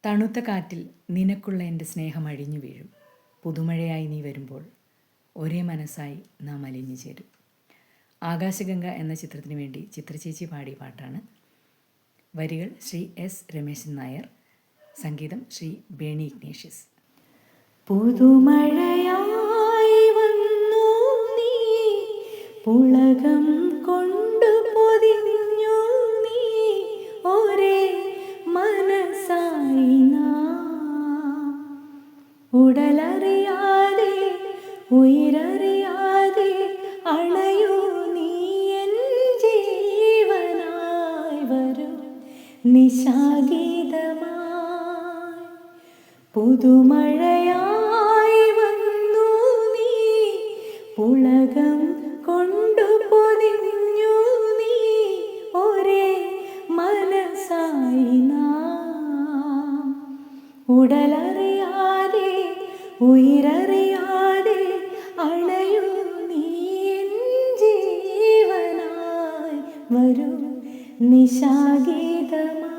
തണുത്ത കാറ്റിൽ നിനക്കുള്ള എൻ്റെ സ്നേഹം അഴിഞ്ഞു വീഴും. പുതുമഴയായി നീ വരുമ്പോൾ ഒരേ മനസ്സായി നാം അലിഞ്ഞു ചേരും. ആകാശഗംഗ എന്ന ചിത്രത്തിന് വേണ്ടി ചിത്രചേച്ചി പാടിയ പാട്ടാണ്. വരികൾ ശ്രീ എസ് രമേശൻ നായർ, സംഗീതം ശ്രീ ബേണി ഇഗ്നേഷ്യസ്. പുതുമഴയായി വന്നു നീ, പുളകം കൊണ്ടു പൊതിഞ്ഞു നീ, ഒരേ മനസ്സായി നാം. ഉടലറിയാതെ ഉയരറിയാതെ അണയൂ നീ എൻ ജീവനായി വരൂ നിശാഗീതമായി. പുതുമഴയായി വന്നു നീ, പുളകം കൊണ്ടു പൊതിഞ്ഞു നീ, ഒരേ മനസ്സായി നാം. ഉടലറിയാതെ ഉയരറിയാതെ അണയൂ നീ എൻ ജീവനായി വരൂ നിശാഗീതമായി.